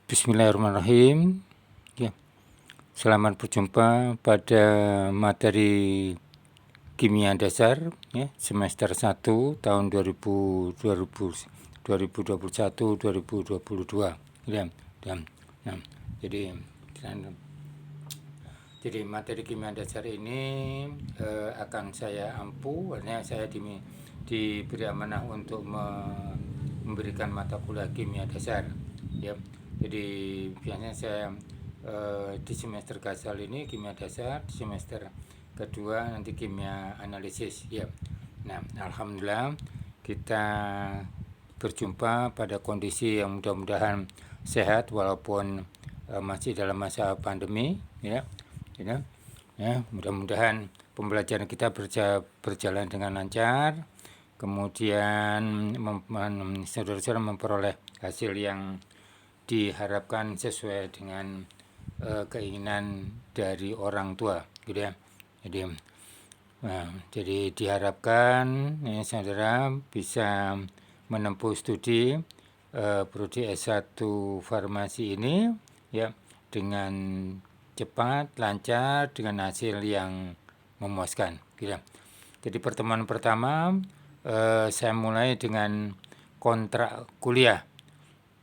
Bismillahirrahmanirrahim. Ya, selamat berjumpa pada materi kimia dasar ya, semester 1 tahun 2021-2022. Ya, nah, jadi materi kimia dasar ini akan saya ampu, artinya saya diberi amanah untuk memberikan mata kuliah kimia dasar. Ya, jadi biasanya saya di semester gasal ini kimia dasar, di semester kedua nanti kimia analisis. Ya, nah alhamdulillah kita berjumpa pada kondisi yang mudah-mudahan sehat walaupun masih dalam masa pandemi. Ya, mudah-mudahan pembelajaran kita berjalan dengan lancar, kemudian saudara-saudara memperoleh hasil yang diharapkan sesuai dengan keinginan dari orang tua, gitu ya. Jadi diharapkan saudara bisa menempuh studi prodi S1 farmasi ini ya dengan cepat, lancar, dengan hasil yang memuaskan, gitu ya. Jadi pertemuan pertama saya mulai dengan kontrak kuliah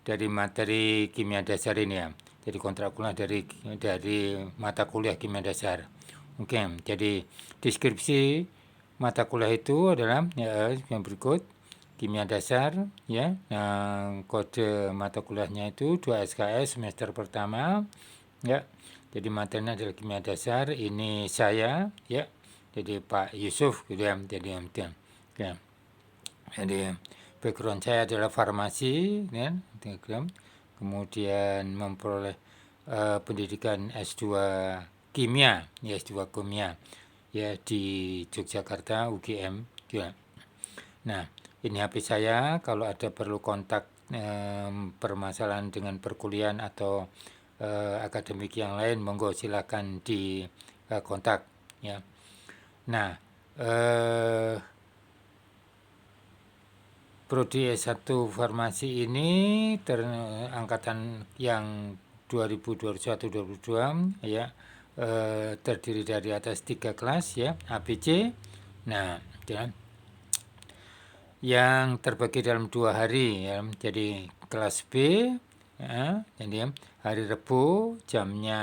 dari materi kimia dasar ini ya. Jadi kontrak kuliah dari mata kuliah kimia dasar. Oke, jadi deskripsi mata kuliah itu adalah yang berikut. Kimia dasar ya. Nah, kode mata kuliahnya itu 2 SKS semester pertama ya. Jadi materinya adalah kimia dasar. Ini saya ya. Jadi Pak Yusuf gitu ya. Jadi background saya adalah farmasi ya, kemudian memperoleh pendidikan S2 kimia, ya S2 kimia ya di Yogyakarta UGM ya. Nah, ini HP saya, kalau ada perlu kontak permasalahan dengan perkuliahan atau akademik yang lain, monggo silakan di kontak ya. Nah, prodi S1 farmasi ini angkatan yang 2021-2022 ya, terdiri dari atas 3 kelas ya, ABC. Nah, ya, yang terbagi dalam 2 hari ya. Jadi kelas B ya, jadi hari Rabu jamnya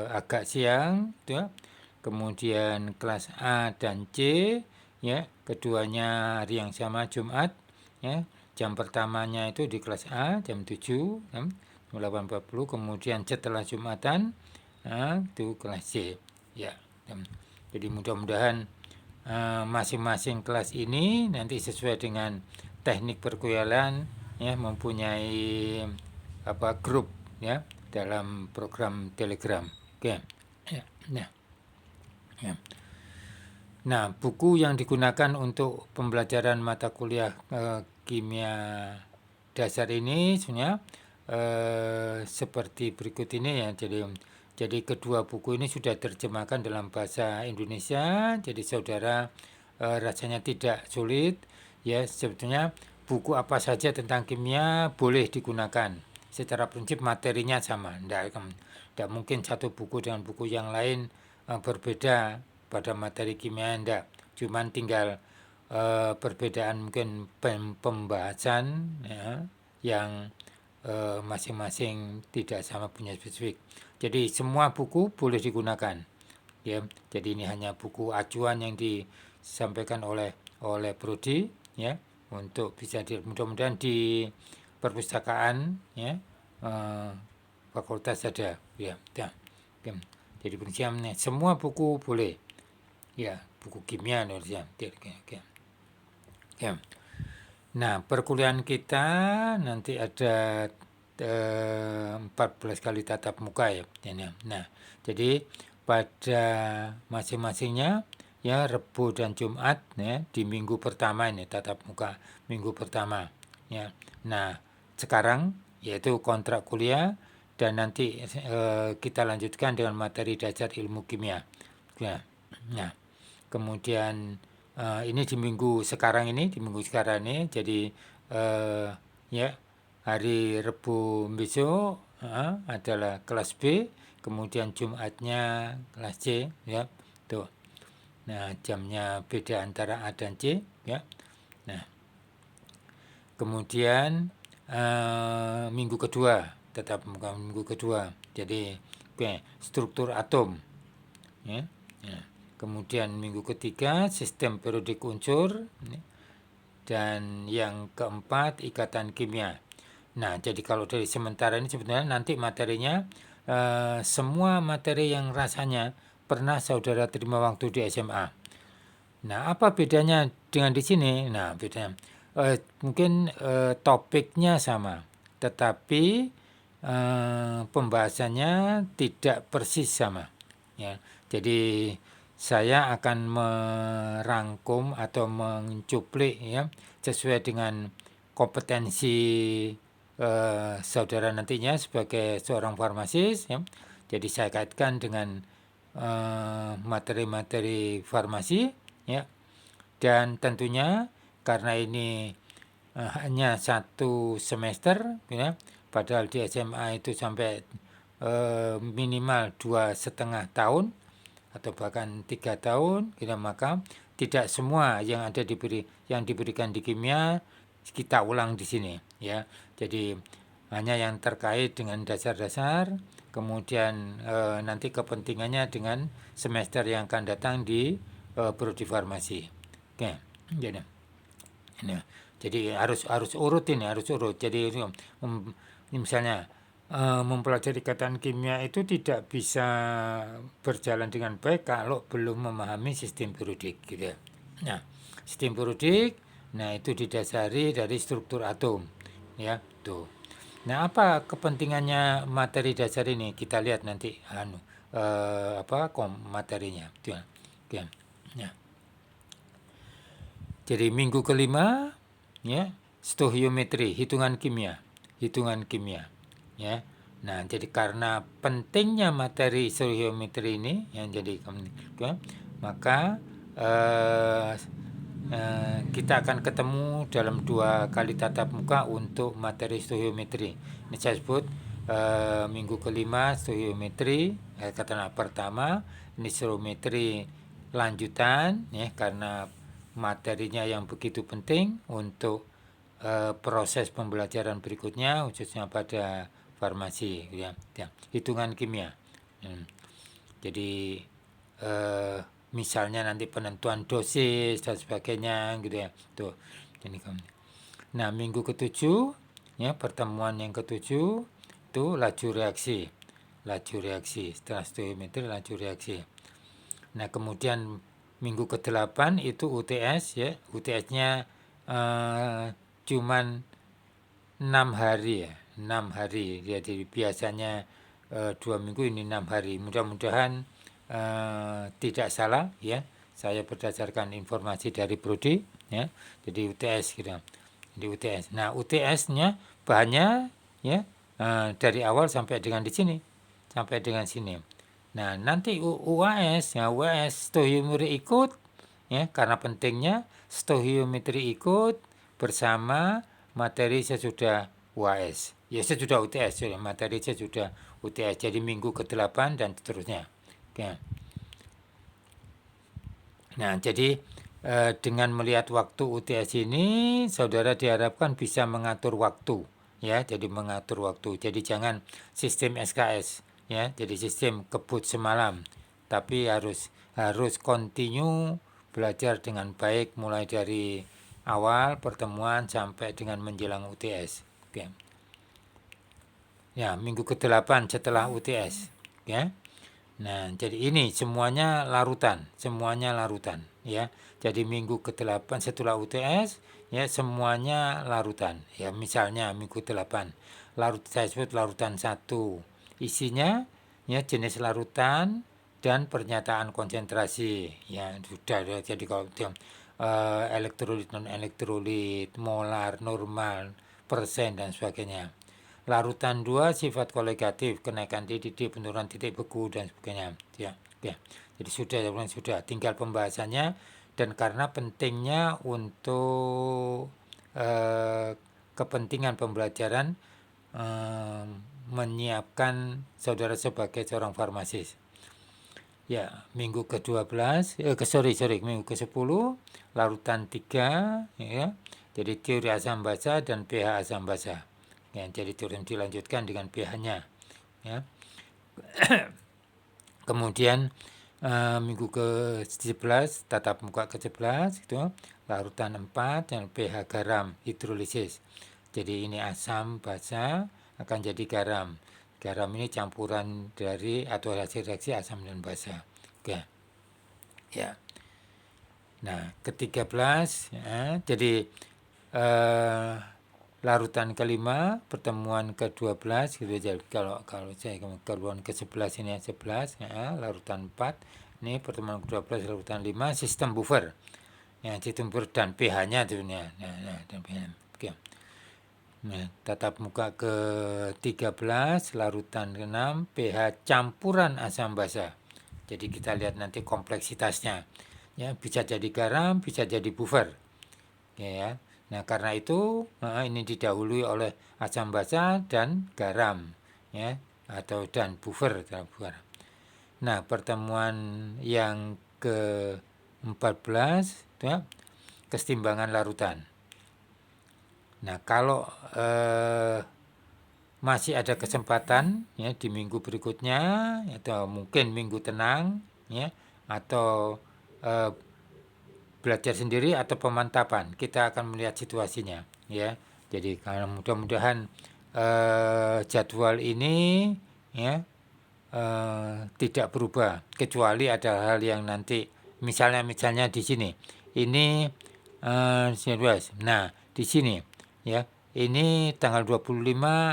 agak siang ya. Kemudian kelas A dan C ya, keduanya hari yang sama Jumat ya. Jam pertamanya itu di kelas A jam 7 ya, 8.40, kemudian setelah Jumatan ya, itu kelas C ya. Jadi mudah-mudahan masing-masing kelas ini nanti sesuai dengan teknik perkuliahan ya, mempunyai grup ya dalam program Telegram. Oke. Ya. Ya. Nah, buku yang digunakan untuk pembelajaran mata kuliah kimia dasar ini sebenarnya seperti berikut ini ya. Jadi kedua buku ini sudah terjemahkan dalam bahasa Indonesia. Jadi saudara rasanya tidak sulit ya. Sebetulnya buku apa saja tentang kimia boleh digunakan. Secara prinsip materinya sama. Tidak mungkin satu buku dengan buku yang lain berbeda pada materi kimia, enggak. Cuman tinggal perbedaan mungkin pembahasan ya, yang masing-masing tidak sama punya spesifik. Jadi semua buku boleh digunakan ya. Jadi ini hanya buku acuan yang disampaikan oleh prodi ya, untuk bisa mudah-mudahan di perpustakaan ya fakultas ada ya. Jadi prinsipnya semua buku boleh ya, buku kimia ya. Nah, perkuliahan kita nanti ada 14 kali tatap muka ya. Nah, jadi pada masing-masingnya ya Rabu dan Jumat ya, di minggu pertama ini tatap muka minggu pertama ya. Nah, sekarang yaitu kontrak kuliah, dan nanti kita lanjutkan dengan materi dasar ilmu kimia ya. Nah, kemudian ini di minggu sekarang ini, jadi ya hari Rabu besok adalah kelas B, kemudian Jumatnya kelas C, ya. Tuh. Nah, jamnya beda antara A dan C, ya. Nah, kemudian minggu kedua, tetap minggu kedua. Jadi, struktur atom, ya. Nah, kemudian minggu ketiga sistem periodik unsur, dan yang keempat ikatan kimia. Nah, jadi kalau dari sementara ini sebenarnya nanti materinya semua materi yang rasanya pernah saudara terima waktu di SMA. Nah, apa bedanya dengan di sini? Nah, bedanya mungkin topiknya sama, tetapi pembahasannya tidak persis sama. Ya, jadi saya akan merangkum atau mencuplik, ya, sesuai dengan kompetensi saudara nantinya sebagai seorang farmasis, ya. Jadi saya kaitkan dengan materi-materi farmasi, ya, dan tentunya karena ini hanya 1 semester, ya, padahal di SMA itu sampai minimal 2,5 tahun atau bahkan 3 tahun, gitu, maka tidak semua yang diberikan di kimia kita ulang di sini, ya. Jadi hanya yang terkait dengan dasar-dasar, kemudian nanti kepentingannya dengan semester yang akan datang di prodi farmasi. Oke, jadi ini. Jadi harus urut ini, harus urut. Jadi misalnya mempelajari ikatan kimia itu tidak bisa berjalan dengan baik kalau belum memahami sistem periodik, gitu ya. Nah, sistem periodik, nah itu didasari dari struktur atom, ya, tuh. Nah, apa kepentingannya materi dasar ini? Kita lihat nanti materinya, tuh. Oke. Nah, jadi minggu kelima, ya, stoichiometri, hitungan kimia, ya. Nah, jadi karena pentingnya materi stoichiometri ini, yang jadi maka kita akan ketemu dalam 2 kali tatap muka untuk materi stoichiometri. Ini saya sebut minggu kelima stoichiometri, katakanlah pertama, ini stoichiometri lanjutan, ya, karena materinya yang begitu penting untuk proses pembelajaran berikutnya, khususnya pada farmasi, ya, ya. Hitungan kimia. Jadi misalnya nanti penentuan dosis dan sebagainya, gitu ya. Tuh. Nah, minggu ketujuh, ya, pertemuan yang ketujuh itu laju reaksi. Setelah stoichiometri laju reaksi. Nah, kemudian minggu ke-8 itu UTS, ya. UTS-nya cuman 6 hari, ya. 6 hari. Jadi biasanya 2 minggu, ini 6 hari. Mudah-mudahan tidak salah, ya. Saya berdasarkan informasi dari prodi, ya. Jadi UTS, gitu. Di UTS. Nah, UTS-nya bahannya, ya, dari awal sampai dengan di sini. Sampai dengan sini. Nah, nanti UAS, ya, UAS stoichiometri ikut, ya, karena pentingnya stoichiometri ikut bersama materi sesudah UAS. Ya, sesudah UTS, ya, materi sesudah UTS. Jadi minggu ke-8 dan seterusnya. Oke. Nah, jadi dengan melihat waktu UTS ini, saudara diharapkan bisa mengatur waktu, ya. Jadi mengatur waktu. Jadi jangan sistem SKS, ya. Jadi sistem kebut semalam, tapi harus continue belajar dengan baik mulai dari awal pertemuan sampai dengan menjelang UTS. Oke. Ya, minggu ke-8 setelah UTS, ya. Nah, jadi ini semuanya larutan, ya. Jadi minggu ke-8 setelah UTS, ya, semuanya larutan. Ya, misalnya minggu ke-8, saya sebut larutan 1. Isinya, ya, jenis larutan dan pernyataan konsentrasi. Ya, sudah. Jadi kalau elektrolit, non elektrolit, molar, normal, persen dan sebagainya. Larutan 2 sifat koligatif, kenaikan titik, penurunan titik beku dan sebagainya. Ya, ya. Jadi sudah tinggal pembahasannya, dan karena pentingnya untuk kepentingan pembelajaran menyiapkan saudara sebagai seorang farmasis. Ya, minggu ke-12, minggu ke-10, larutan 3, ya. Jadi teori asam basa dan pH asam basa. Ya, jadi turun dilanjutkan dengan pH-nya, ya. Kemudian minggu ke-11, tatap muka ke-11 itu larutan 4 dan pH garam hidrolisis. Jadi ini asam basa akan jadi garam. Garam ini campuran dari atau hasil reaksi asam dan basa. Oke. Ya. Nah, ke-13 ya, jadi larutan ke-5, pertemuan ke-12 gitu. Jadi kalau saya larutan ke-11 ini 11 ya, larutan 4 ini pertemuan ke-12 larutan 5 sistem buffer. Ya, sistem buffer dan pH-nya itu ya. Dan pH. Oke. Nah, tatap muka ke-13 larutan ke-6 pH campuran asam basa. Jadi kita lihat nanti kompleksitasnya. Ya, bisa jadi garam, bisa jadi buffer. Ya. Nah, karena itu ini didahului oleh asam basa dan garam, ya, atau dan buffer. Nah, pertemuan yang ke-14 ya, kesetimbangan larutan. Nah, kalau masih ada kesempatan ya di minggu berikutnya atau mungkin minggu tenang ya atau belajar sendiri atau pemantapan, kita akan melihat situasinya ya. Jadi kalau mudah-mudahan jadwal ini ya tidak berubah kecuali ada hal yang nanti misalnya di sini ini nah di sini ya ini tanggal 25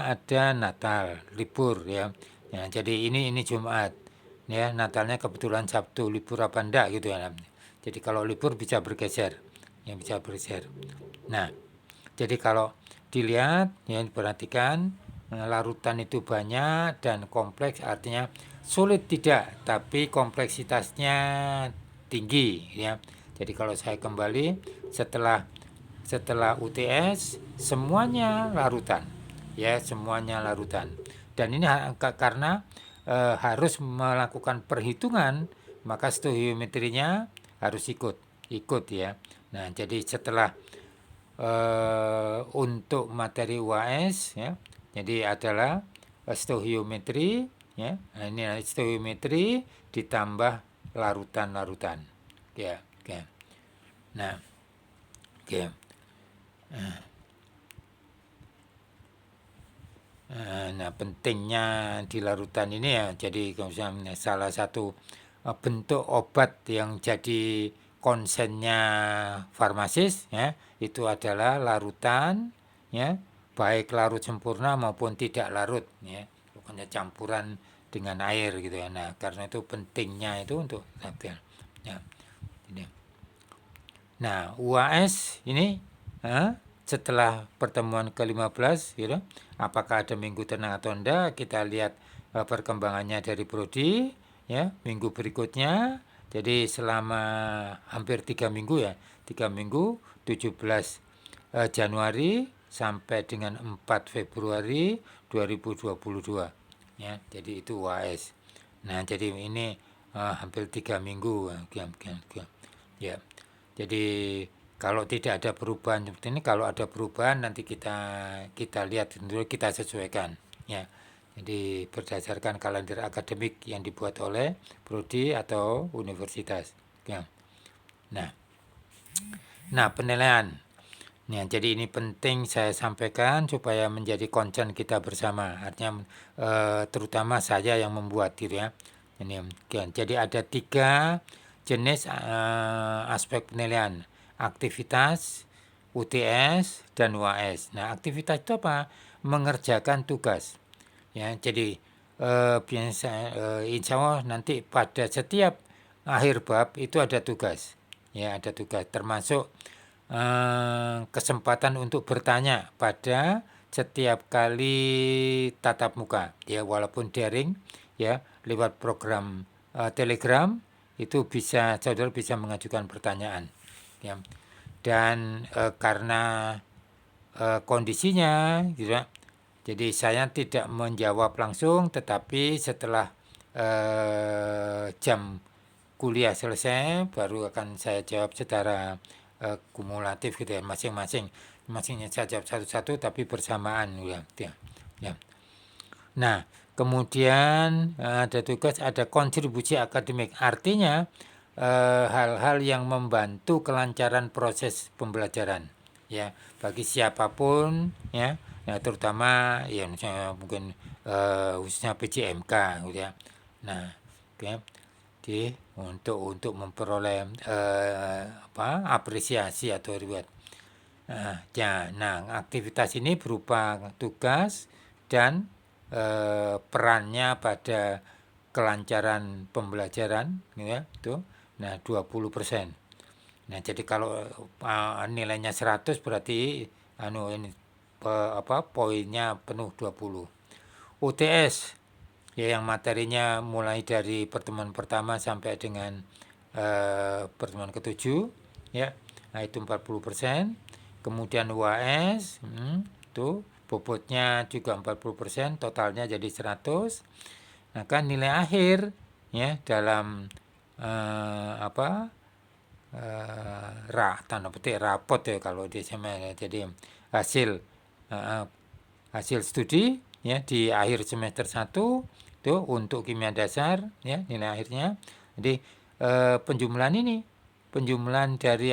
ada Natal libur ya. Ya jadi ini Jumat ya, Natalnya kebetulan Sabtu, libur apa enggak gitu ya. Jadi kalau libur bisa bergeser, ya bisa bergeser. Nah, jadi kalau dilihat, ya diperhatikan, larutan itu banyak dan kompleks, artinya sulit tidak, tapi kompleksitasnya tinggi, ya. Jadi kalau saya kembali setelah UTS semuanya larutan, ya semuanya larutan. Dan ini karena harus melakukan perhitungan, maka stoichiometrinya harus ikut ya. Nah, jadi setelah untuk materi UAS ya, jadi adalah stoichiometri ya. Nah, ini stoichiometri ditambah larutan-larutan. Ya, oke. Nah, oke. Nah, pentingnya di larutan ini ya, jadi misalnya salah satu bentuk obat yang jadi konsennya farmasis ya, itu adalah larutan ya, baik larut sempurna maupun tidak larut ya, bukannya campuran dengan air gitu ya. Nah, karena itu pentingnya itu untuk latihan. Ya. Nah, UAS ini setelah pertemuan ke-15 gitu, apakah ada minggu tenang atau enggak, kita lihat perkembangannya dari prodi ya, minggu berikutnya. Jadi selama hampir 3 minggu ya, 3 minggu 17 Januari sampai dengan 4 Februari 2022 ya. Jadi itu UAS. Nah, jadi ini hampir 3 minggu ya. Jadi kalau tidak ada perubahan seperti ini, kalau ada perubahan nanti kita lihat dulu, kita sesuaikan ya. Jadi berdasarkan kalender akademik yang dibuat oleh prodi atau universitas. Ya. Nah, penilaian. Ya, jadi ini penting saya sampaikan supaya menjadi concern kita bersama. Artinya terutama saya yang membuat gitu ya. Ini, jadi ada 3 jenis aspek penilaian, aktivitas, UTS, dan UAS. Nah, aktivitas itu apa? Mengerjakan tugas. Ya, jadi insya Allah nanti pada setiap akhir bab itu ada tugas. Ya, ada tugas termasuk kesempatan untuk bertanya pada setiap kali tatap muka. Ya, walaupun daring ya, lewat program Telegram itu saudara bisa mengajukan pertanyaan ya. Dan karena kondisinya gitu, Jadi saya tidak menjawab langsung, tetapi setelah jam kuliah selesai baru akan saya jawab secara kumulatif gitu ya, masing-masing saya jawab satu-satu tapi bersamaan ya. Ya. Nah, kemudian ada tugas, ada kontribusi akademik, artinya hal-hal yang membantu kelancaran proses pembelajaran ya bagi siapapun ya, terutama ya misalnya mungkin khususnya PJMK gitu ya. Nah, oke. Jadi untuk memperoleh apresiasi atau reward. Nah, aktivitas ini berupa tugas dan perannya pada kelancaran pembelajaran, ya, itu. Nah, 20%. Nah, jadi kalau nilainya 100 berarti poinnya penuh 20. UTS ya yang materinya mulai dari pertemuan pertama sampai dengan pertemuan ketujuh ya. Nah, itu 40%. Kemudian UAS itu bobotnya juga 40%, totalnya jadi 100. Nah, kan nilai akhir ya dalam tanda petik rapot ya kalau di SMA, jadi hasil studi ya di akhir semester 1 itu untuk kimia dasar ya nilai akhirnya. Jadi penjumlahan dari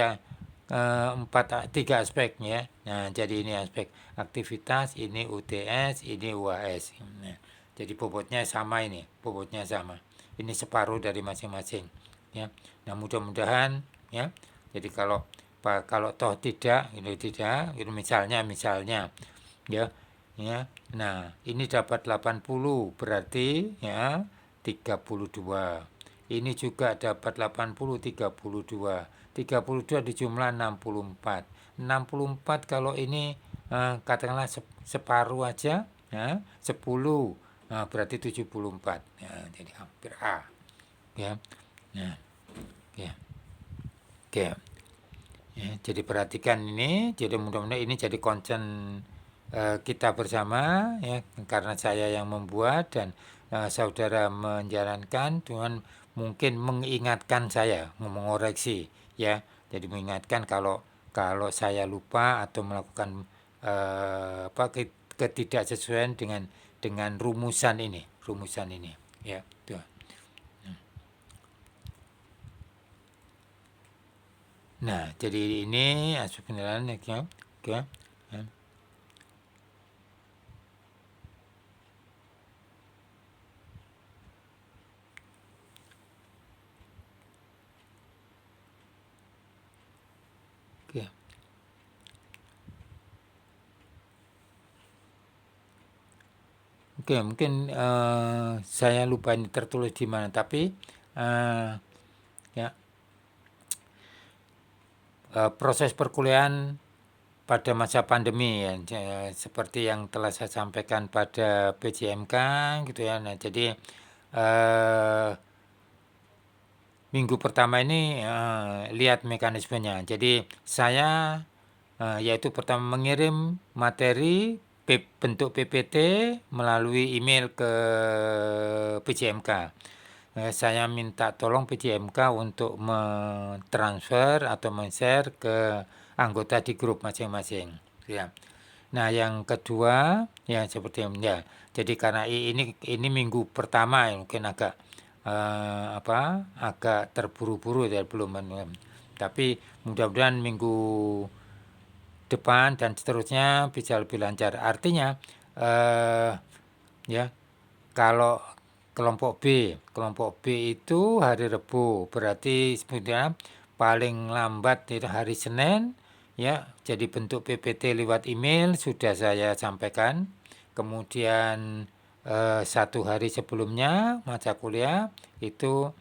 tiga aspek ya. Nah, jadi ini aspek aktivitas, ini UTS, ini UAS. Nah, jadi bobotnya sama ini, Ini separuh dari masing-masing ya. Nah, mudah-mudahan ya. Jadi kalau toh tidak, itu misalnya ya. Nah, ini dapat 80 berarti ya 32. Ini juga dapat 80, 32. 32 dijumlah 64. 64 kalau ini katakanlah separuh aja ya, 10. Nah, berarti 74. Ya, jadi hampir A. Ya. Nah, ya. Oke. Ya, jadi perhatikan ini, jadi mudah-mudahan ini jadi concern kita bersama ya, karena saya yang membuat dan saudara menjalankan. Tuhan mungkin mengingatkan saya, mengoreksi ya. Jadi mengingatkan kalau saya lupa atau melakukan ketidaksesuaian dengan rumusan ini ya. Tuh. Nah, jadi ini aspek penilaian ya. Oke. Ya. Oke. Oke, mungkin saya lupa ini tertulis di mana, tapi ya proses perkuliahan pada masa pandemi ya, seperti yang telah saya sampaikan pada PJMK gitu ya. Nah, jadi minggu pertama ini lihat mekanismenya. Jadi saya yaitu pertama mengirim materi bentuk PPT melalui email ke PJMK. Saya minta tolong PJMK untuk mentransfer atau men-share ke anggota di grup masing-masing. Ya. Nah, yang kedua ya seperti ya. Jadi karena ini minggu pertama ya, mungkin agak agak terburu-buru ya belum. Tapi mudah-mudahan minggu depan dan seterusnya bisa lebih lancar. Artinya ya kalau kelompok B itu hari Rabu, berarti sebenarnya paling lambat itu hari Senin ya. Jadi bentuk PPT lewat email sudah saya sampaikan. Kemudian satu hari sebelumnya masa kuliah itu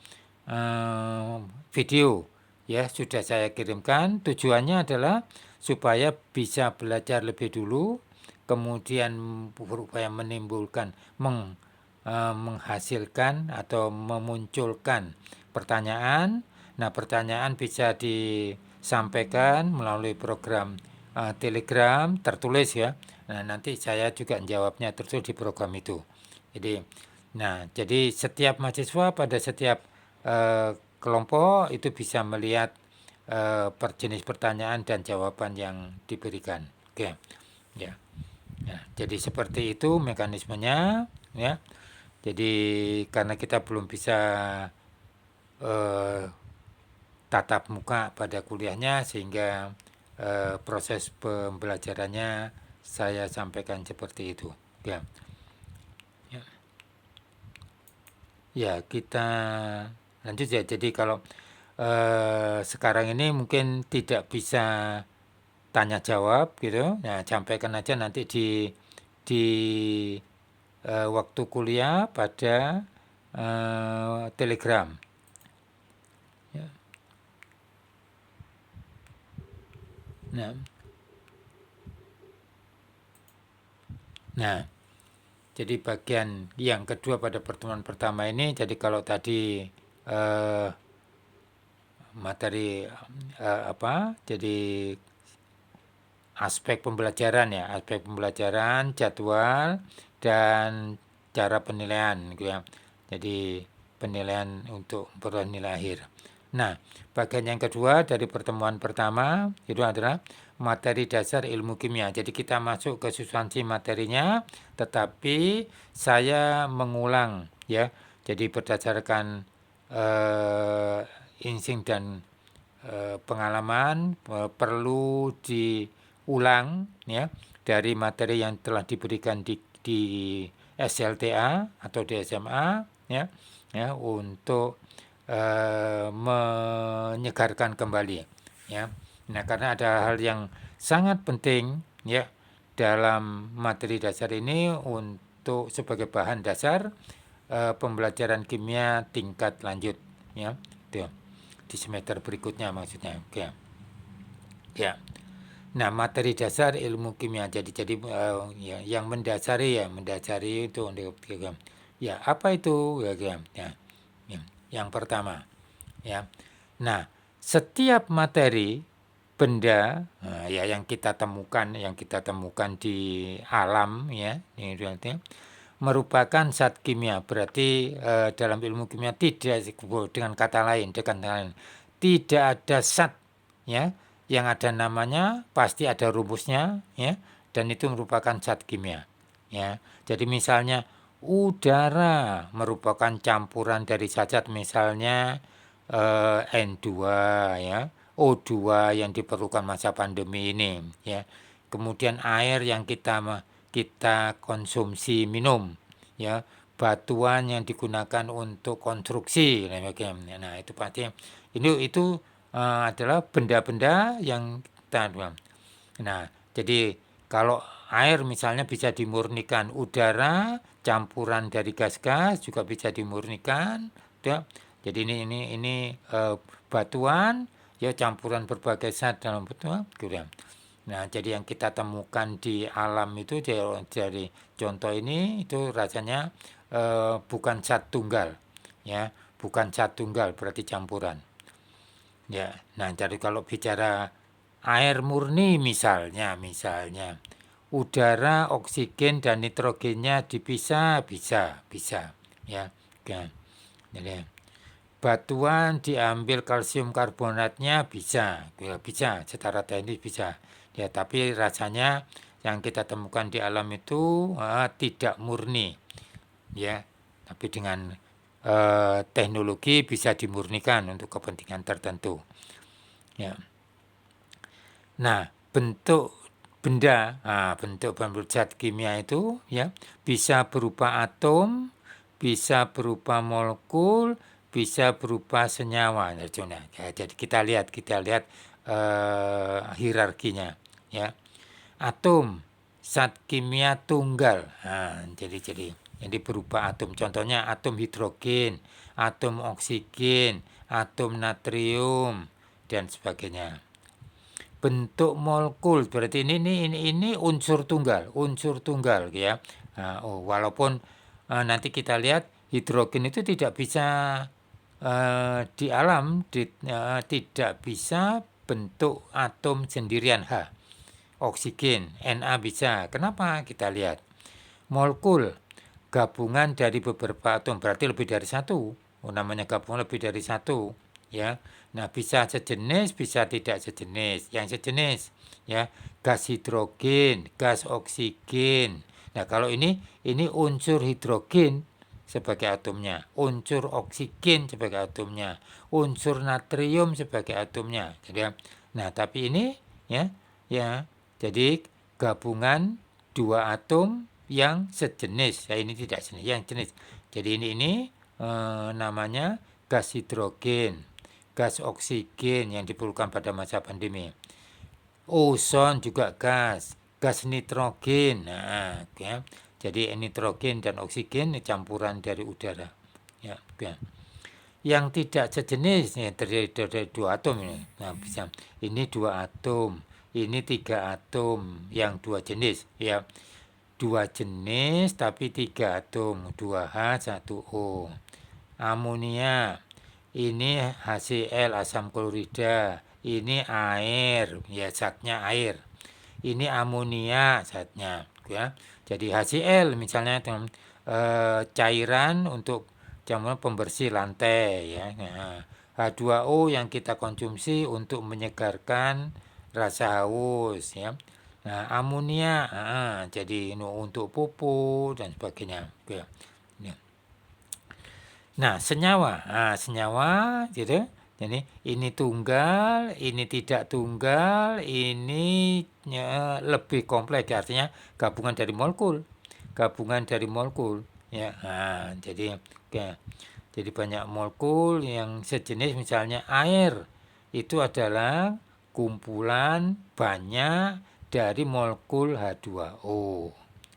video ya sudah saya kirimkan. Tujuannya adalah supaya bisa belajar lebih dulu, kemudian berupaya menghasilkan atau memunculkan pertanyaan. Nah, pertanyaan bisa disampaikan melalui program Telegram tertulis ya. Nah, nanti saya juga jawabnya terus di program itu. Jadi setiap mahasiswa pada setiap kelompok itu bisa melihat per jenis pertanyaan dan jawaban yang diberikan. Oke, ya. Nah, jadi seperti itu mekanismenya, ya. Jadi karena kita belum bisa tatap muka pada kuliahnya, sehingga proses pembelajarannya saya sampaikan seperti itu. Ya, ya, ya kita lanjut ya. Jadi kalau sekarang ini mungkin tidak bisa tanya jawab gitu. Nah, sampaikan aja nanti di waktu kuliah pada Telegram. Ya. Nah, nah, jadi bagian yang kedua pada pertemuan pertama ini, jadi kalau tadi materi apa? Jadi aspek pembelajaran ya, aspek pembelajaran, jadwal, dan cara penilaian gitu ya. Jadi penilaian untuk peroleh nilai akhir. Nah, bagian yang kedua dari pertemuan pertama itu adalah materi dasar ilmu kimia. Jadi kita masuk ke substansi materinya, tetapi saya mengulang ya. Jadi berdasarkan insting dan pengalaman perlu diulang ya dari materi yang telah diberikan di SLTA atau di SMA ya, untuk menyegarkan kembali ya. Nah, karena ada hal yang sangat penting ya dalam materi dasar ini untuk sebagai bahan dasar pembelajaran kimia tingkat lanjut ya. Tuh, di semester berikutnya maksudnya. Oke. Ya. Nah, materi dasar ilmu kimia. Jadi ya, yang mendasari itu ya, apa itu? Ya. Yang pertama, ya. Nah, setiap materi benda ya yang kita temukan di alam ya, ini merupakan zat kimia. Berarti dalam ilmu kimia dengan kata lain tidak ada zat ya yang ada namanya, pasti ada rumusnya ya, dan itu merupakan zat kimia ya. Jadi misalnya udara merupakan campuran dari zat misalnya N2 ya, O2 yang diperlukan masa pandemi ini ya. Kemudian air yang kita konsumsi minum ya, batuan yang digunakan untuk konstruksi. Nah, itu pasti itu adalah benda-benda yang kita. Nah, jadi kalau air misalnya bisa dimurnikan, udara campuran dari gas-gas juga bisa dimurnikan ya. Jadi ini batuan ya, campuran berbagai zat dalam batuan. Nah, jadi yang kita temukan di alam itu dari contoh ini itu rasanya bukan zat tunggal ya, bukan zat tunggal, berarti campuran. Ya, nah jadi kalau bicara air murni misalnya udara, oksigen dan nitrogennya dipisah bisa ya. Kan. Jadi batuan diambil kalsium karbonatnya bisa secara teknis bisa. Ya, tapi rasanya yang kita temukan di alam itu tidak murni ya. Tapi dengan teknologi bisa dimurnikan untuk kepentingan tertentu. Ya. Nah, bentuk zat kimia itu ya bisa berupa atom, bisa berupa molekul, bisa berupa senyawa. Ya, jadi kita lihat hierarkinya ya. Atom, zat kimia tunggal. Nah, jadi berupa atom. Contohnya atom hidrogen, atom oksigen, atom natrium dan sebagainya. Bentuk molekul berarti ini unsur tunggal ya. Nah, walaupun nanti kita lihat hidrogen itu tidak bisa di alam tidak bisa bentuk atom sendirian H. oksigen, Na bisa. Kenapa? Kita lihat. Molekul gabungan dari beberapa atom, berarti lebih dari satu. Namanya gabungan lebih dari satu, ya. Nah, bisa sejenis, bisa tidak sejenis. Yang sejenis, ya, gas hidrogen, gas oksigen. Nah, kalau ini unsur hidrogen sebagai atomnya, unsur oksigen sebagai atomnya, unsur natrium sebagai atomnya. Jadi, nah, tapi ini, ya, jadi gabungan dua atom yang sejenis. Ya, ini tidak sejenis, yang jenis. Jadi ini namanya gas hidrogen, gas oksigen yang diperlukan pada masa pandemi. Ozon juga gas nitrogen. Nah, ya. Jadi nitrogen dan oksigen campuran dari udara. Ya, ya. Yang tidak sejenis ya, dari dua atom ini. Nah, bisa ini dua atom, ini tiga atom, yang dua jenis, ya. Dua jenis tapi tiga atom, 2H, 1O. Amonia, ini HCl, asam klorida, ini air, ya zatnya air. Ini amonia zatnya, ya. Jadi HCl misalnya cairan untuk pembersih lantai, ya. Nah, H2O yang kita konsumsi untuk menyegarkan rasa haus, ya. Nah, amonia, jadi untuk pupuk dan sebagainya, ya. Nah, senyawa gitu. Jadi ini tunggal, ini tidak tunggal, ini lebih kompleks, artinya gabungan dari molekul. Gabungan dari molekul, ya. Nah, jadi banyak molekul yang sejenis, misalnya air. Itu adalah kumpulan banyak dari molekul H2O,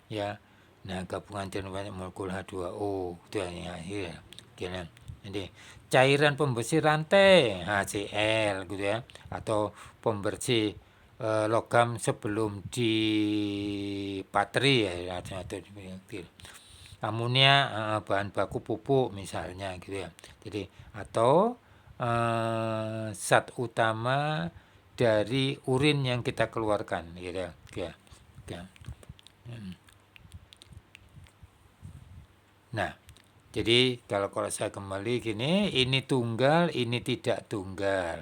ya. Nah, gabungan dari banyak molekul H2O itu yang akhir. Jadi cairan pembersih rantai HCl gitu, ya, atau pembersih logam sebelum dipatri, ya, atau amonia bahan baku pupuk misalnya gitu, ya. Jadi atau zat utama dari urin yang kita keluarkan gitu, ya. Nah, jadi kalau saya kembali gini, ini tunggal, ini tidak tunggal.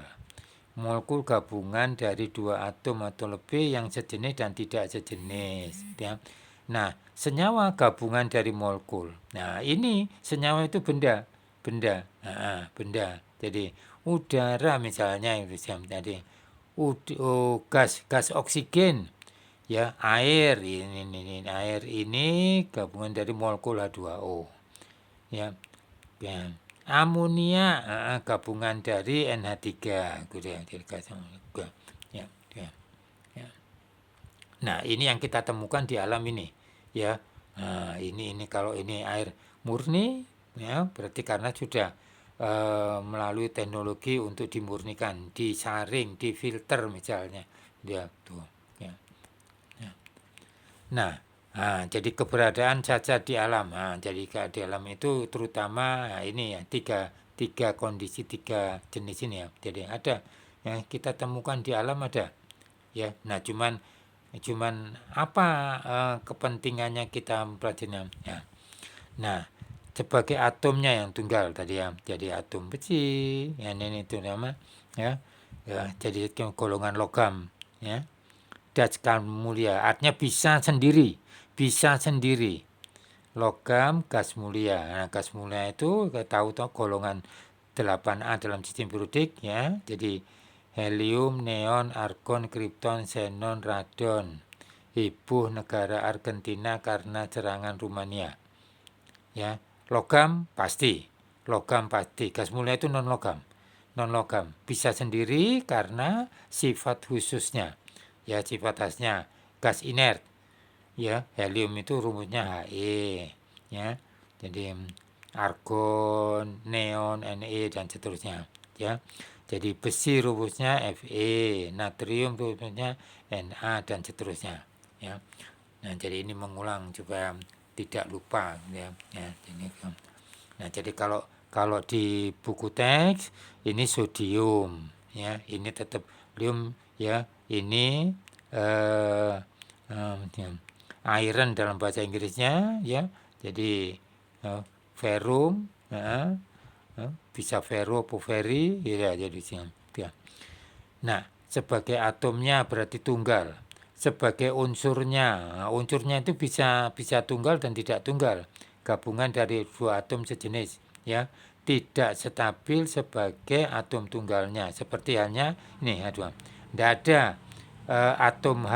Molekul gabungan dari dua atom atau lebih yang sejenis dan tidak sejenis, ya. Nah, senyawa gabungan dari molekul. Nah, ini senyawa itu benda. Benda. Jadi udara misalnya yang tadi, gas oksigen, ya, air ini air ini gabungan dari molekul H2O, ya. Ya. Amonia gabungan dari NH3 gitu, ya. Ya, ya, ya. Nah, ini yang kita temukan di alam ini, ya. Nah, ini kalau ini air murni, ya, berarti karena sudah melalui teknologi untuk dimurnikan, disaring, difilter misalnya, ya, tuh, ya. Nah, jadi keberadaan cacat di alam. Jadi di alam itu terutama ini, ya, tiga kondisi, tiga jenis ini, ya. Jadi ada yang kita temukan di alam, ada, ya. Nah, cuman apa kepentingannya kita mempelajarinya, ya. Nah, sebagai atomnya yang tunggal tadi, ya, jadi atom besi, ya, ini itu nama, ya, ya, jadi golongan logam, ya. Das mulia, artinya bisa sendiri. Logam gas mulia. Nah, gas mulia itu kita tahu golongan 8A dalam sistem periodik, ya. Jadi helium, neon, argon, kripton, xenon, radon. Heboh negara Argentina karena serangan Rumania, ya. Logam pasti. Gas mulia itu non logam bisa sendiri karena sifat khususnya, ya, sifat khasnya gas inert, ya. Helium itu rumusnya He, ya. Jadi argon, neon, Ne, dan seterusnya, ya. Jadi besi rumusnya Fe, natrium rumusnya Na, dan seterusnya, ya. Nah, jadi ini mengulang supaya tidak lupa, ya. Nah, jadi kalau di buku teks ini sodium, ya. Ini tetap helium, ya. Ini iron dalam bahasa Inggrisnya, ya. Jadi ferrum, bisa ferro atau ferri, ya, jadi ya. Nah, sebagai atomnya berarti tunggal. Sebagai unsurnya itu bisa tunggal dan tidak tunggal. Gabungan dari dua atom sejenis, ya. Tidak stabil sebagai atom tunggalnya. Seperti halnya ini, aduh. Tidak ada atom H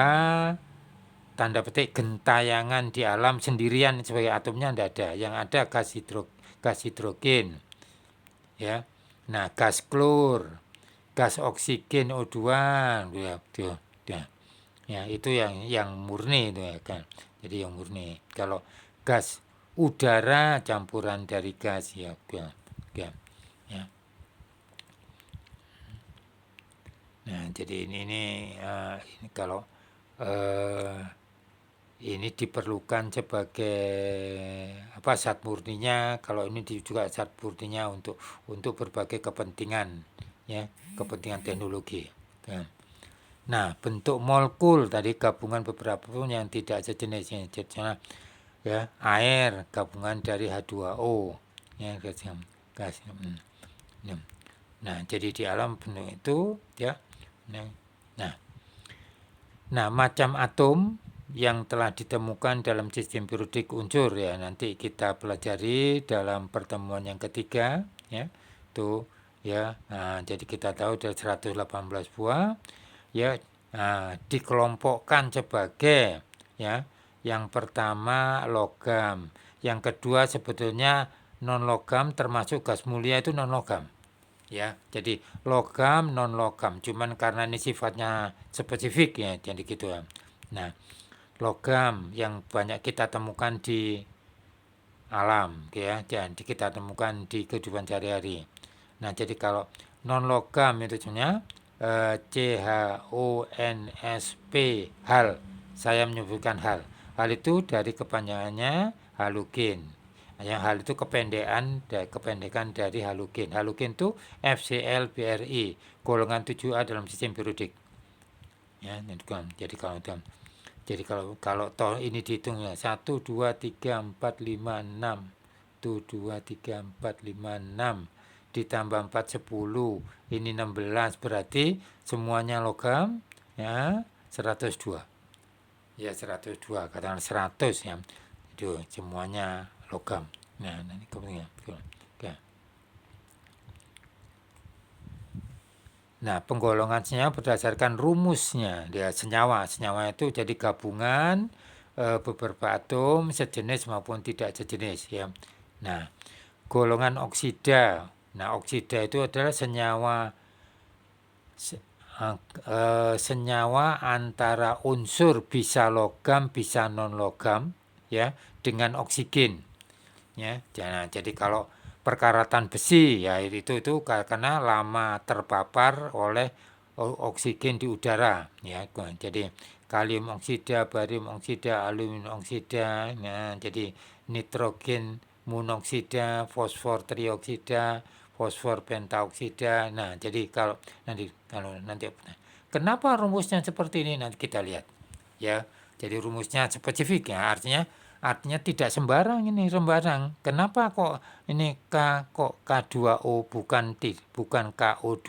tanda petik gentayangan di alam sendirian sebagai atomnya tidak ada. Yang ada gas hidrogen, ya. Nah, gas klor, gas oksigen O2, ya, ya, ya, itu yang murni itu, ya kan. Jadi yang murni. Kalau gas udara campuran dari gas, ya, ya, ya, ya. Nah, jadi ini kalau ini diperlukan sebagai zat murninya. Kalau ini juga zat murninya untuk berbagai kepentingan, ya, kepentingan teknologi. Nah, bentuk molekul tadi gabungan beberapa pun yang tidak sejenis, ya, air gabungan dari H2O, ya, gas. Nah, jadi di alam bentuk itu, ya. Nah, macam atom yang telah ditemukan dalam sistem periodik unsur, ya, nanti kita pelajari dalam pertemuan yang ketiga, ya. Tuh, ya. Nah, jadi kita tahu ada 118 buah, ya, dikelompokkan sebagai, ya, yang pertama logam, yang kedua sebetulnya non logam, termasuk gas mulia itu non logam. Ya, jadi logam non logam, cuman karena ini sifatnya spesifik, ya, jadi gitu, ya. Nah, logam yang banyak kita temukan di alam, ya, dan kita temukan di kehidupan sehari-hari. Nah, jadi kalau non logam itu sebenarnya CHONSP, hal, saya menyebutkan hal itu dari kepanjangannya halogen. Yang hal itu kependekan dari halogen. Halogen itu FCl-BrI, golongan 7A dalam sistem periodik. Ya, jadi kalau toh ini dihitung, ya, 1 2 3 4 5 6. 1 2 3 4 5 6 ditambah 4 10. Ini 16, berarti semuanya logam, ya, 102. Ya, 102, katakan 100, ya. Itu semuanya logam. Nah, ini kepentingan. Oke. Nah, penggolongan senyawa berdasarkan rumusnya. Ya, senyawa itu jadi gabungan beberapa atom sejenis maupun tidak sejenis, ya. Nah, golongan oksida. Nah, oksida itu adalah senyawa antara unsur bisa logam bisa non logam, ya, dengan oksigen, ya. Jadi kalau perkaratan besi, ya, itu karena lama terpapar oleh oksigen di udara, ya. Jadi kalium oksida, barium oksida, aluminium oksida, nah, jadi nitrogen monoksida, fosfor trioksida, fosfor pentaoksida. Nah, jadi kalau nanti kenapa rumusnya seperti ini, nanti kita lihat, ya. Jadi rumusnya spesifik, ya, artinya tidak sembarang ini, Kenapa kok ini kok K2O bukan KO2,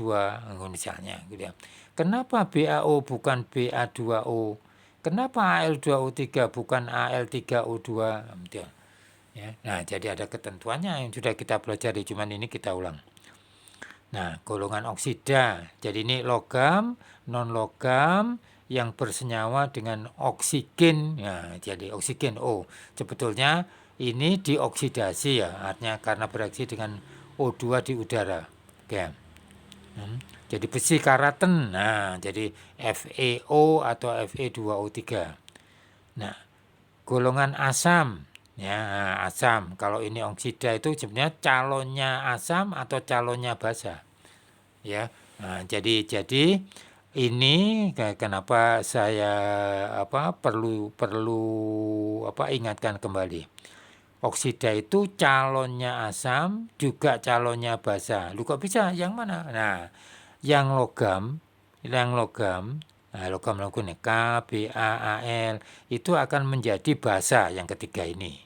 misalnya, gitu, ya. Kenapa BaO bukan Ba2O? Kenapa Al2O3 bukan Al3O2? Gitu, ya. Nah, jadi ada ketentuannya yang sudah kita pelajari, cuman ini kita ulang. Nah, golongan oksida. Jadi ini logam, non logam yang bersenyawa dengan oksigen. Nah, jadi oksigen O. Sebetulnya ini dioksidasi, ya, artinya karena bereaksi dengan O2 di udara. Oke. Jadi besi karaten. Nah, jadi FeO atau Fe2O3. Nah, golongan asam. Ya, asam. Kalau ini oksida itu sebenarnya calonnya asam atau calonnya basa. Ya. Nah, jadi ini kenapa saya perlu ingatkan kembali. Oksida itu calonnya asam juga calonnya basa. Lu kok bisa? Yang mana? Nah, yang logam Nah, logam-logam ini K, B, A, Al itu akan menjadi basa yang ketiga ini.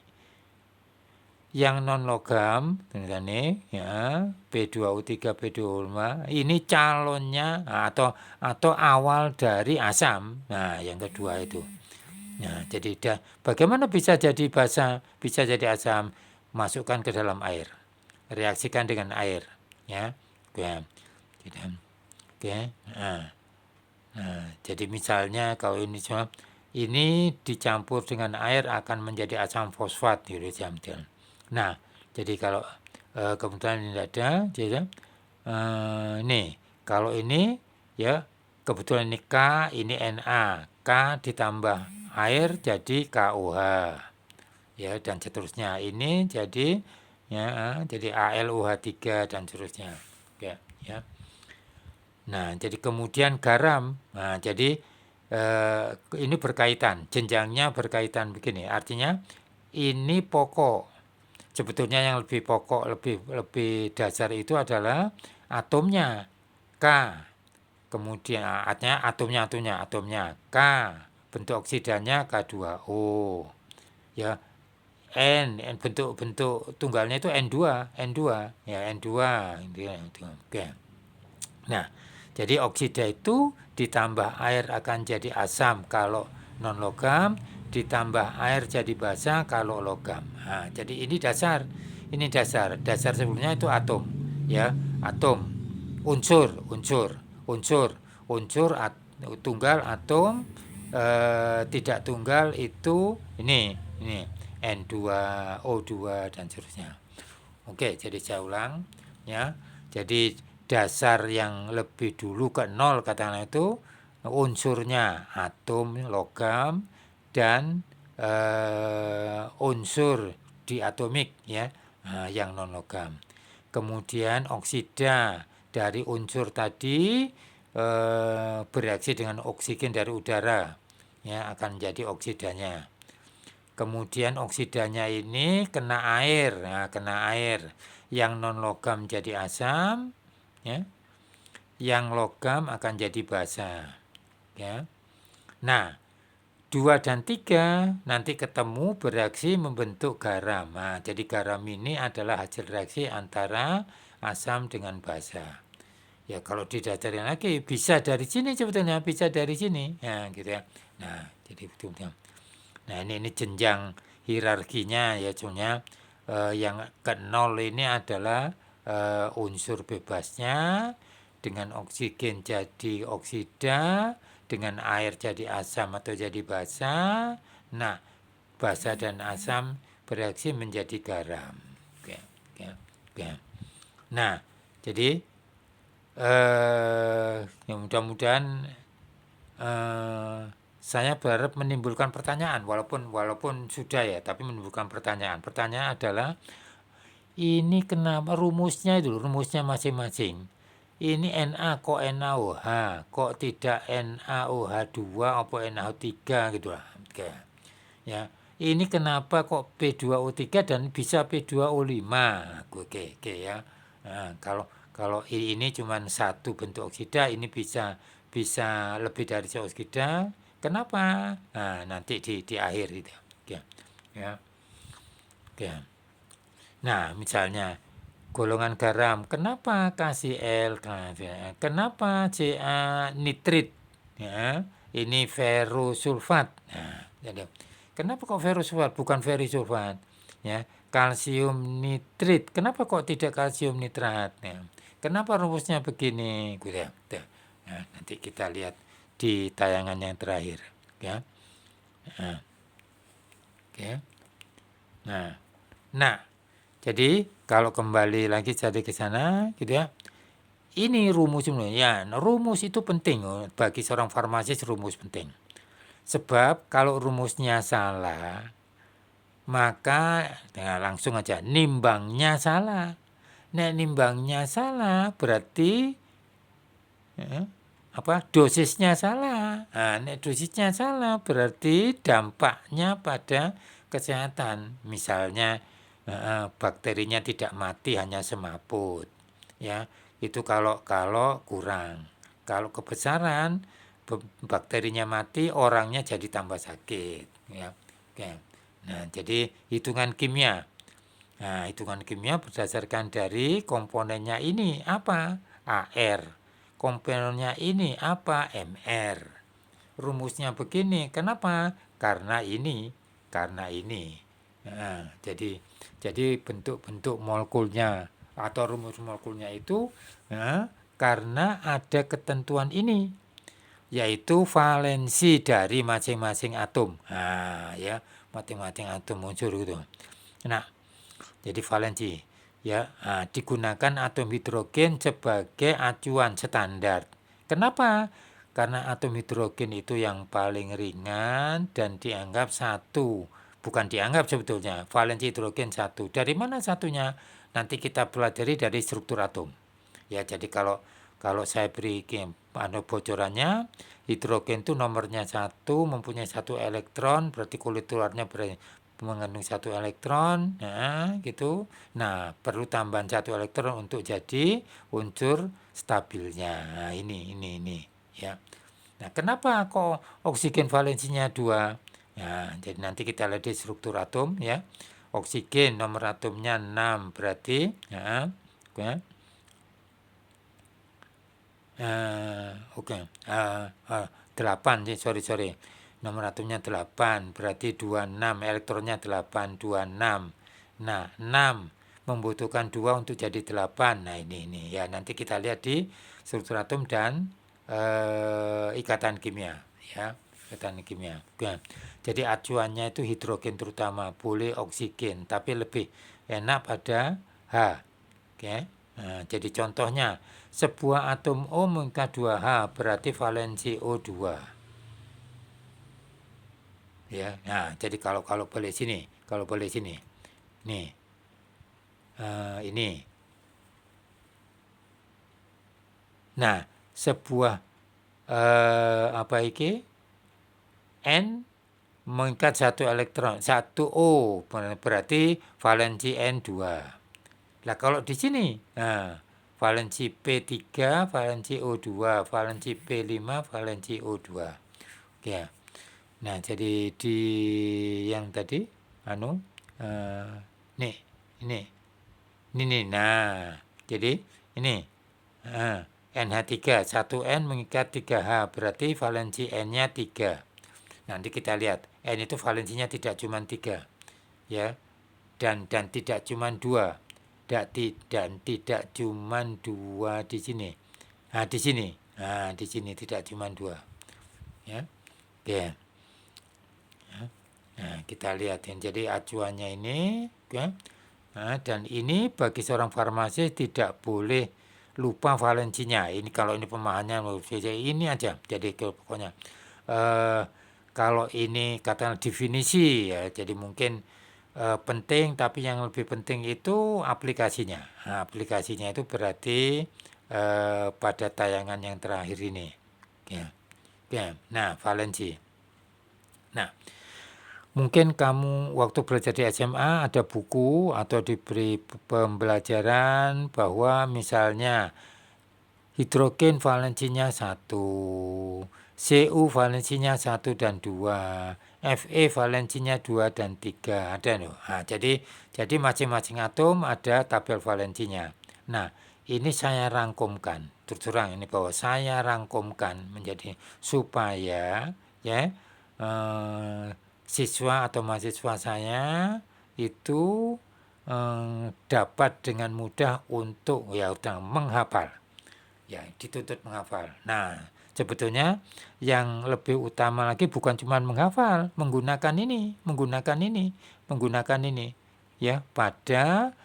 Yang non logam ini ya P2O3, P2O5 ini calonnya atau awal dari asam. Nah, yang kedua itu. Nah, jadi bagaimana bisa jadi basa, bisa jadi asam? Masukkan ke dalam air. Reaksikan dengan air, ya. Oke. Oke. Nah, jadi misalnya kalau ini dicampur dengan air akan menjadi asam fosfat gitu. Nah, jadi kalau kebetulan ini tidak ada, jadi ini kalau ini ya kebetulan ini K, ini Na, K ditambah air jadi KOH, ya dan seterusnya. Ini jadi ya jadi AlOH3 dan seterusnya. Oke, ya. Nah, jadi kemudian garam. Nah, jadi ini berkaitan, jenjangnya berkaitan begini. Artinya ini pokok. Sebetulnya yang lebih pokok, lebih dasar itu adalah atomnya K. Kemudian artinya atomnya K. Bentuk oksidannya K2O. Ya, bentuk tunggalnya itu N2, ya N2. Oke. Nah, jadi oksida itu ditambah air akan jadi asam kalau non logam, ditambah air jadi basa kalau logam. Nah, jadi ini dasar. Ini dasar. Dasar sebelumnya itu atom, ya, atom. Unsur tunggal atom, tidak tunggal itu ini N2O2 dan seterusnya. Oke, jadi saya ulang ya. Jadi dasar yang lebih dulu ke nol katakanlah itu unsurnya atom logam dan unsur diatomik ya, yang non logam. Kemudian oksida dari unsur tadi bereaksi dengan oksigen dari udara ya akan jadi oksidanya. Kemudian oksidanya ini kena air, kena air. Yang non logam jadi asam, ya. Yang logam akan jadi basa, ya. Nah, 2 dan 3 nanti ketemu bereaksi membentuk garam. Nah, jadi garam ini adalah hasil reaksi antara asam dengan basa. Ya kalau didasarin lagi bisa dari sini sebetulnya, bisa dari sini, ya gitu ya. Nah, jadi betul-betul. Nah ini jenjang hierarkinya ya sebenarnya yang ke nol ini adalah unsur bebasnya dengan oksigen jadi oksida, dengan air jadi asam atau jadi basa. Nah basa dan asam bereaksi menjadi garam. Oke, oke, oke. Nah jadi ya mudah-mudahan saya berharap menimbulkan pertanyaan walaupun sudah ya, tapi menimbulkan pertanyaan. Pertanyaan adalah ini kenapa rumusnya masing-masing. Ini Na kok NaOH, kok tidak NaOH2 atau NaOH3 gitu lah. Oke. Ya. Ini kenapa kok P2O3 dan bisa P2O5? Oke ya. Nah, kalau ini cuma satu bentuk oksida, ini bisa lebih dari satu oksida. Kenapa? Nah, nanti di akhir itu. Oke. Ya. Oke. Nah, misalnya golongan garam, kenapa KCl? Kenapa Ca nitrit? Ya, ini ferrosulfat. Nah, jadi kenapa kok ferrosulfat bukan ferrisulfat? Ya, kalsium nitrit. Kenapa kok tidak kalsium nitrat? Ya, kenapa rumusnya begini? Gitu ya. Nah, nanti kita lihat di tayangan yang terakhir. Ya. Nah, oke. Nah, jadi kalau kembali lagi jadi ke sana, gitu ya. Ini rumus sebenarnya. Ya, rumus itu penting bagi seorang farmasis, rumus penting. Sebab kalau rumusnya salah, maka langsung aja nimbangnya salah. Nah, nimbangnya salah berarti ya, dosisnya salah. Nah, dosisnya salah berarti dampaknya pada kesehatan. Misalnya bakterinya tidak mati, hanya semaput. Ya, itu kalau kurang. Kalau kebesaran bakterinya mati, orangnya jadi tambah sakit. Ya. Oke. Nah, jadi hitungan kimia. Nah, hitungan kimia berdasarkan dari komponennya ini apa? AR. Komponennya ini apa? MR. Rumusnya begini. Kenapa? Karena ini. Karena ini. Nah, jadi bentuk-bentuk molekulnya atau rumus molekulnya itu karena ada ketentuan ini, yaitu valensi dari masing-masing atom. Nah, ya, masing-masing atom muncul gitu. Nah, jadi valensi ya, digunakan atom hidrogen sebagai acuan standar. Kenapa? Karena atom hidrogen itu yang paling ringan dan dianggap satu. Bukan dianggap sebetulnya, valensi hidrogen satu. Dari mana satunya? Nanti kita pelajari dari struktur atom. Ya, jadi kalau saya beri bocorannya, hidrogen itu nomornya satu, mempunyai satu elektron, berarti kulit luarnya mengandung satu elektron, nah gitu. Nah, perlu tambahan satu elektron untuk jadi unsur stabilnya. Nah, ini, ya. Nah, kenapa kok oksigen valensinya 2? Nah, jadi nanti kita lihat di struktur atom, ya. Oksigen nomor atomnya 6, berarti, ya, oke. Oke. 8 sih, sorry. Nomor atomnya 8, berarti 26, elektronnya 8, 26. Nah, 6 membutuhkan 2 untuk jadi 8. Nah, ini ya, nanti kita lihat di struktur atom dan ikatan kimia, ya. Ikatan kimia. Oke. Jadi acuannya itu hidrogen terutama, boleh oksigen, tapi lebih enak pada H. Oke. Nah, jadi contohnya sebuah atom O mengikat 2H berarti valensi O2. Ya. Nah, jadi kalau boleh sini. Nih. Ini. Nah, sebuah apa iki? N mengikat satu elektron, satu O berarti valensi N2. Nah, kalau di sini, valensi P3, valensi O2, valensi P5, valensi O2. Ya. Nah, jadi di yang tadi, nih, ini. Nah, jadi ini, NH3, 1N mengikat 3H, berarti valensi N-nya 3. Nanti kita lihat, N itu valensinya tidak cuma 3, ya, dan tidak cuma 2. Dan tidak cuma 2 di sini. Nah, di sini tidak cuma 2. Ya. Oke. Nah, kita lihat yang jadi acuannya ini, oke. Nah, dan ini bagi seorang farmasis tidak boleh lupa valensinya. Ini kalau ini pemahamannya ini aja. Jadi pokoknya kalau ini katakan definisi ya, jadi mungkin penting, tapi yang lebih penting itu aplikasinya. Nah, aplikasinya itu berarti pada tayangan yang terakhir ini. Ya. Ya. Nah, valensi. Nah, mungkin kamu waktu belajar di SMA ada buku atau diberi pembelajaran bahwa misalnya hidrogen valensinya 1, Cu valensinya 1 dan 2, Fe valensinya 2 dan 3. Ada loh. Nah, jadi masing-masing atom ada tabel valensinya. Nah, ini saya rangkumkan. Terus terang ini bahwa saya rangkumkan menjadi supaya ya siswa atau mahasiswa saya itu dapat dengan mudah untuk menghafal. Ya, dituntut menghafal. Nah, sebetulnya yang lebih utama lagi bukan cuma menghafal, menggunakan ini, ya, pada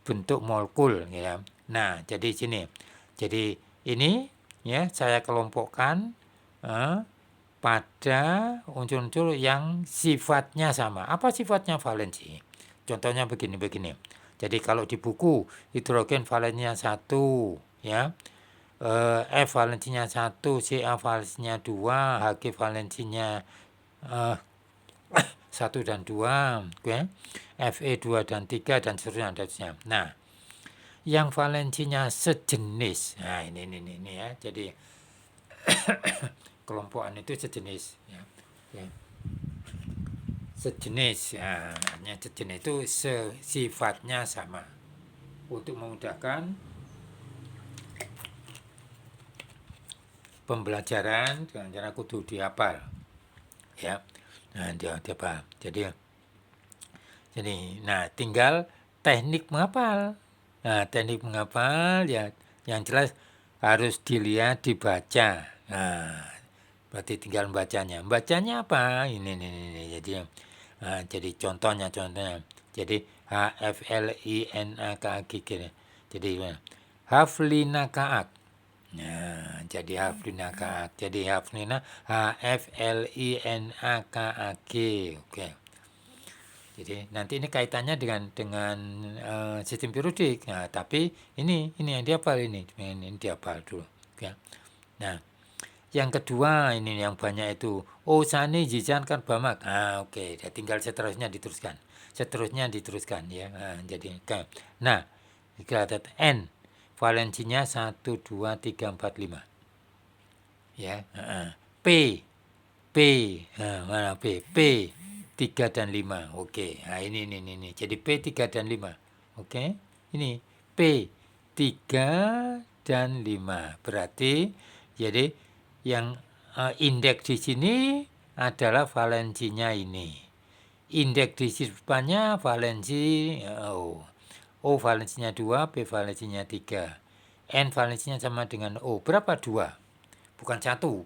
bentuk molekul, ya. Nah, jadi sini. Jadi ini ya saya kelompokkan pada unsur-unsur yang sifatnya sama. Apa sifatnya valensi? Contohnya begini. Jadi kalau di buku hidrogen valensinya 1, ya. F valensinya 1, Ca valensinya 2, Hg valensinya 1 dan 2, okay? Fe 2 dan 3 dan seterusnya. Nah, yang valensinya sejenis. Nah, ini ya. Jadi kelompokan itu sejenis, ya. Ya. Sejenis, ya, artinya sejenis itu sifatnya sama. Untuk memudahkan pembelajaran dengan cara kudu dihafal, ya. Nah, dihafal. Jadi, nah tinggal teknik menghafal. Nah, teknik menghafal ya yang jelas harus dilihat, dibaca. Nah, berarti tinggal membacanya. Bacanya apa? Ini. Jadi contohnya. Jadi HFLINAKAG. Jadi Haflina Kaak. Nah, jadi Haflina Kaak. Jadi Haflina HFLINAKAG. Oke. Jadi nanti ini kaitannya dengan sistem periodik. Nah, tapi ini yang dihafal ini dihafal dulu. Ya. Nah, yang kedua ini yang banyak itu Osani Jijan kan Bamak. Oke. Tinggal seterusnya diteruskan. Ya. Nah, jadi nah, kita lihat N valensinya 1 2 3 4 5. Ya. P. Mana P? P 3 dan 5. Oke. Nah, ini. Jadi P 3 dan 5. Oke. Ini P 3 dan 5. Berarti jadi yang indeks di sini adalah valensinya ini. Indeks di depannya valensi O. O valensinya 2, P valensinya 3. N valensinya sama dengan O. Berapa 2? Bukan satu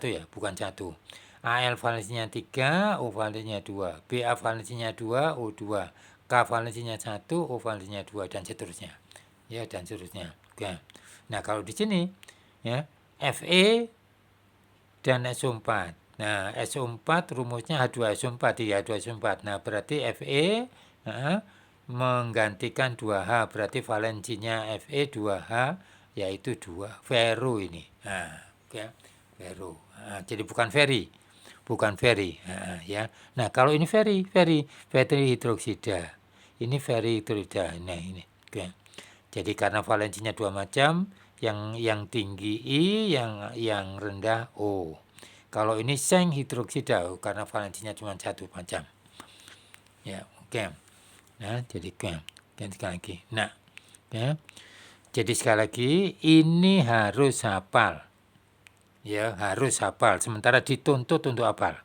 ya, bukan satu. AL valensinya 3, O valensinya 2. BA valensinya 2, O 2. K valensinya 1, O valensinya 2 dan seterusnya. Ya, dan seterusnya. Oke. Nah, kalau di sini ya, Fe dan SO4. Nah, SO4 rumusnya H2SO4 ya, H2SO4. Nah, berarti Fe menggantikan 2H, berarti valensinya Fe 2H yaitu 2. Vero ini. Nah, oke. Vero. Nah, jadi bukan ferry. Ya. Nah, kalau ini ferry hidroksida. Ini ferry hidroksida. Nah, ini. Oke. Jadi karena valensinya 2 macam, yang tinggi I, yang rendah O. Kalau ini seng hidroksida karena valensinya cuma 1 macam. Ya, oke. Nah, jadi sekali lagi. Nah, ya. Jadi sekali lagi ini harus hafal. Ya, harus hafal. Sementara dituntut untuk hafal.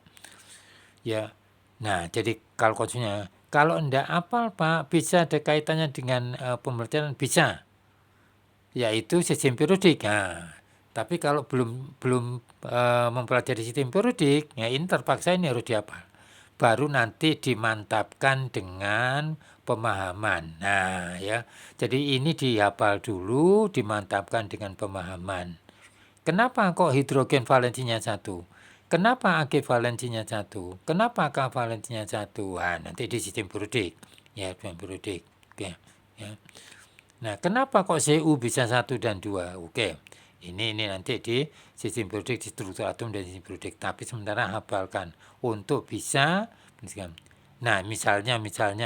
Ya. Nah, jadi kalau konsunya, kalau enggak hafal, Pak, bisa ada kaitannya dengan pembelajaran, bisa. Yaitu sistem periodik. Nah, tapi kalau belum mempelajari sistem periodik, ya ini terpaksa ini harus dihafal. Baru nanti dimantapkan dengan pemahaman. Nah, ya. Jadi ini dihafal dulu, dimantapkan dengan pemahaman. Kenapa kok hidrogen valensinya 1? Kenapa Ag valensinya 1? Kenapa K valensinya 1? Nah, nanti di sistem periodik. Ya, sistem periodik. Oke. Ya. Nah, kenapa kok Cu bisa 1 dan 2? Oke. Ini nanti di sistem periodik, di struktur atom dan sistem periodik. Tapi sementara hafalkan untuk bisa. Nah, misalnya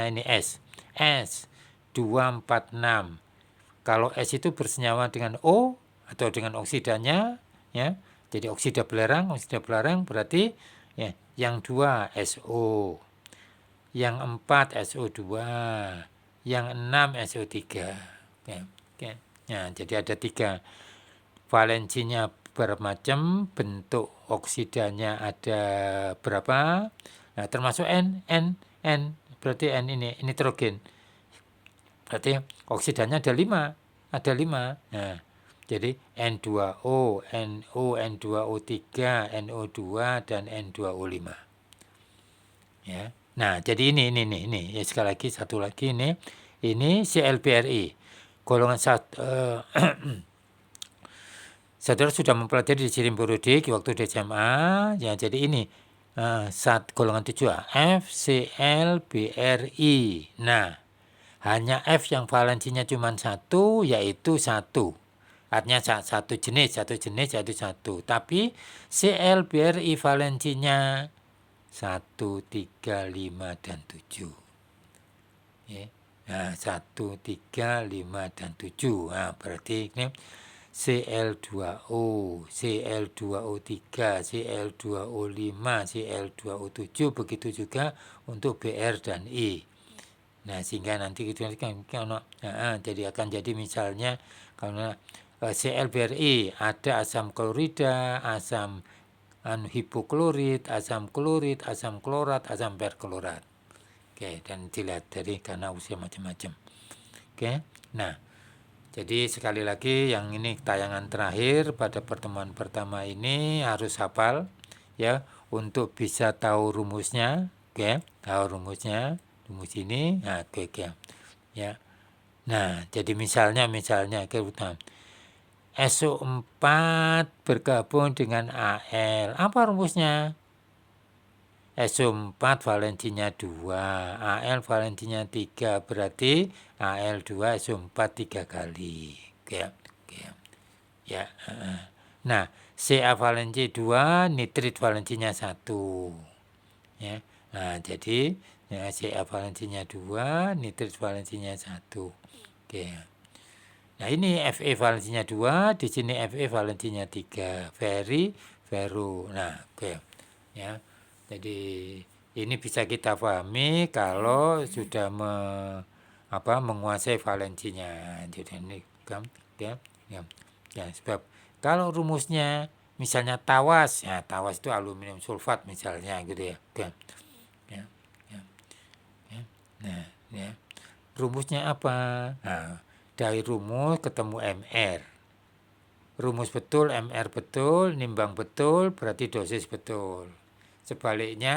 ini S. S 246. Kalau S itu bersenyawa dengan O atau dengan oksidanya, ya. Jadi oksida belerang berarti ya, yang 2 SO, yang 4 SO2, yang 6 SO3. Ya, oke. Nah, jadi ada 3 valensinya bermacam, bentuk oksidanya ada berapa? Nah, termasuk N berarti N ini nitrogen. Berarti oksidanya ada 5. Nah, jadi N2O, NO, N2O3, NO2 dan N2O5. Ya. Nah, jadi ini. Ya, sekali lagi satu lagi ini. Ini ClBrI. Golongan saudara sudah mempelajari di sistem periodik waktu di SMA. Ya, jadi ini golongan 7A, FClBrI. Nah, hanya F yang valensinya cuma 1, yaitu 1. Artinya satu jenis yaitu 1. Tapi ClBrI valensinya 1, 3, 5, dan 7. Ya. Nah, 1, 3, 5, dan 7. Nah, berarti ini Cl2O, Cl2O3, Cl2O5, Cl2O7, begitu juga untuk Br dan I. Nah, sehingga nanti itu kan jadi akan jadi misalnya karena ClBrI ada asam klorida, asam hipoklorit, asam klorit, asam klorat, asam perklorat. Oke, dan dilihat dari karena usia macam-macam. Oke. Nah, jadi sekali lagi yang ini tayangan terakhir pada pertemuan pertama ini harus hafal ya untuk bisa tahu rumusnya, oke, tahu rumusnya, rumus ini, nah, oke, ya. Nah, jadi misalnya kita SO4 bergabung dengan Al. Apa rumusnya? SO4 valensinya 2, Al valensinya 3, berarti Al2 SO4 3 kali. Oke, oke. Ya. Nah, Ca valensi 2, nitrit valensinya 1. Ya. Nah, jadi ya, Ca valensinya 2, nitrit valensinya 1. Oke. Nah, ini Fe valensinya 2, di sini Fe valensinya 3. Vero. Nah, oke. Ya. Jadi ini bisa kita pahami kalau sudah menguasai valensinya. Jadi ini ya, sebab kalau rumusnya misalnya tawas, ya tawas itu aluminium sulfat misalnya gitu ya. Ya, ya, ya. Nah, ya. Rumusnya apa? Nah, dari rumus ketemu MR. Rumus betul, MR betul, nimbang betul, berarti dosis betul. Sebaliknya,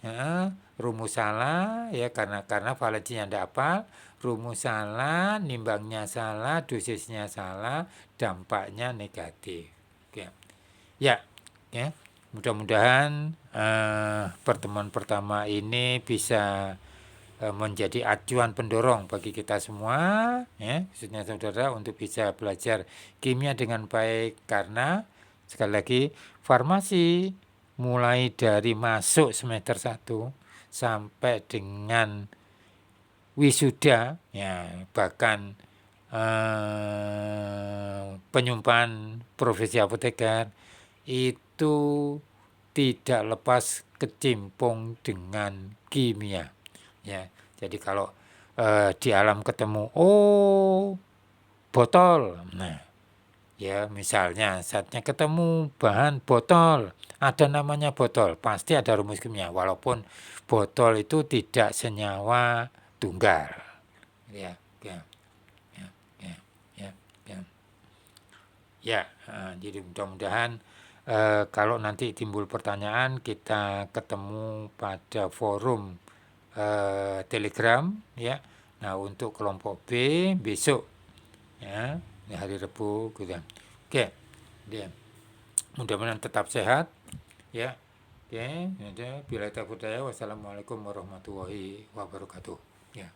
ya, rumus salah, ya karena valensinya tidak apa, rumus salah, nimbangnya salah, dosisnya salah, dampaknya negatif. Oke. Ya, ya. Mudah-mudahan pertemuan pertama ini bisa menjadi acuan pendorong bagi kita semua, ya, khususnya saudara untuk bisa belajar kimia dengan baik karena sekali lagi farmasi mulai dari masuk semester 1 sampai dengan wisuda, ya bahkan penyumpahan profesi apoteker itu tidak lepas kecimpung dengan kimia. Ya, jadi kalau di alam ketemu botol, nah ya misalnya saatnya ketemu bahan botol, ada namanya botol, pasti ada rumus kimia, walaupun botol itu tidak senyawa tunggal. Ya, ya, ya, ya, ya, ya. Ya, jadi mudah-mudahan kalau nanti timbul pertanyaan kita ketemu pada forum Telegram, ya. Nah, untuk kelompok B besok, ya, hari Rabu gitu. Oke, dia mudah-mudahan tetap sehat, ya. Oke, ya, bila tak budaya. Wassalamualaikum warahmatullahi wabarakatuh. Ya.